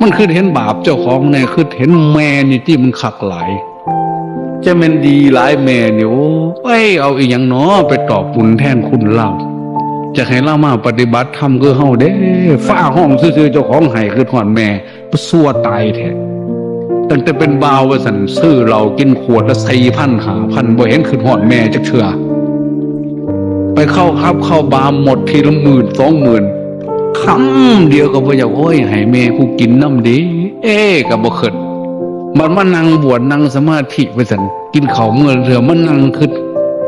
มันคือเห็นบาปเจ้าของเนี่ยคือเห็นแม่นี่ที่มันขักหลายจะเป็นดีหลายแม่เนี่ยโอ้ยเอาอีกอย่างเนาะไปตอบบุญแทนคุณเล่าจะให้เรามาปฏิบัติธรรมคือเฮาเด้ฝ้าห้องซื่อๆเจ้าของให้คือหอนแม่ซัวตายแท้ตั้งแต่เป็นบ่าวว่าสันซื้อเรากินขวดละ4,000 5,000บ่เห็นคือหอนแม่จักเทื่อไปเข้าครับเข้าบาร์หมดทีละ10,000 20,000คำเดียวก็บ่อยากโอ้ยให้แม่กูกินน้ำดีก็บ่ขึ้นมันมานั่งบวชนั่งสมาธิว่าสันกินข้าวมื้อเถื่อมันนั่งคือ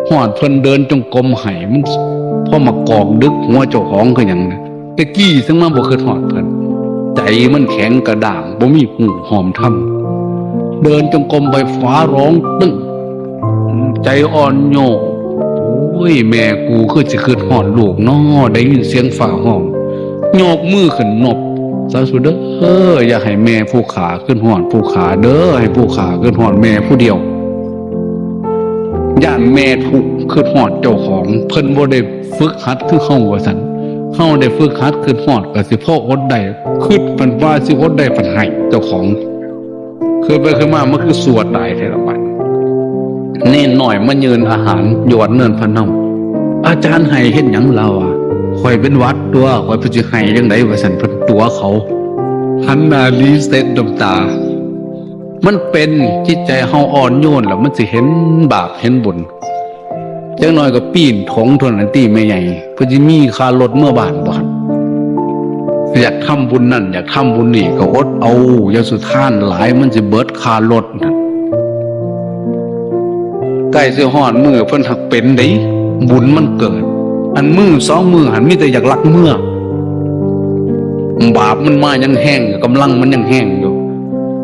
หอดเพิ่นเดินจงกรมให้มันพอมากอกดึกหัวเจ้าของคือหยังนะตะกี้ซึ่งมาบ่คือหอดเพิ่นใจมันแข็งกระด้างบ่มีหูหอมทำเดินจงกรมไปฟ้าร้องตึ้งใจอ่อนโยนโอ้ยแม่กูคือสิคือหอดลูกน้อได้ยินเสียงฟ้าห้องโยกมือขึ้นนบสาธุเด้ออย่าให้แม่ผู้ขาขึ้นหอดผู้ขาเด้อให้ผู้ขาขึ้นหอดแม่ผู้เดียวย่านแม่ถูกขึ้นหอดเจ้าของเพิ่นบ่ได้ฝึกหัดคือเฮาว่าซั่นเฮาได้ฝึกหัดขึ้นหอดก็สิพ่ออดได้คิดมันว่าสิอดได้ปัญให้เจ้าของคือไปคือมามันคือสวดตายแท้ละบัดเน้นหน่อยมายืนอาหารหยอดเนินพะเนาอาจารย์ให้เฮ็ดหยังเราอ่ะข่อยเป็นวัดตัวข่อยไปสิให้จังได๋ว่าซั่นเพิ่นตัวเขาหันหน้าลีเซ็ตดำตามันเป็นจิตใจเฮาอ่อนโยนแล้วมันสิเห็นบาปเห็นบุญจังน้อยก็ปีนถงเท่านั้นติแม่ใหญ่เพิ่นสิมีค่ารถเมื่อบ้านบ่อยากทำบุญนั่นอยากทำบุญนี่ก็อดเอาอย่าสุดท้านหลายมันสิเบิดค่ารถนั่นใกล้สิฮอดมื้อเพิ่นหักเป็นเด้บุญมันเกิดอันมือ2 มือหันมีแต่อยากลักเมื่อบาปมันมายังแห้งกำลังมันยังแห้งอยู่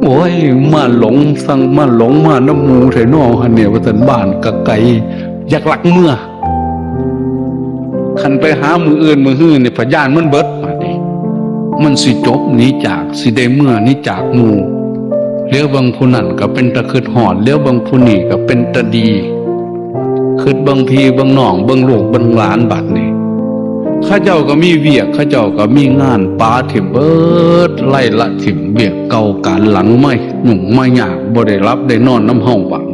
โอ้ยมาหลงสั่งมาหลงมาน้ำมูไถนอหันเนี่ยว่าสันบ้านกะไก่อยากลักเมื่อคันไปหามืออื่นมือหื้อเนี่ยพยานมันเบิดมาดิมันสิจบหนีจากสิได้เมื่อหนีจากหมู่เลี้ยวบางผู้นั่นก็เป็นตะคืดหอดเลี้ยวบางผู้นี่ก็เป็นตะดีคืดบางพีบางหนองบางลูกบางหลานบัดนี่ข้าเจ้าก็มีเวียกข้าเจ้าก็มีงานปาถิ่มเบิดไล่ละถิ่มเวียกเก่าการหลังไม่หนุ่มไม่หยาบบ่ได้รับได้นอนน้ำห้องบัก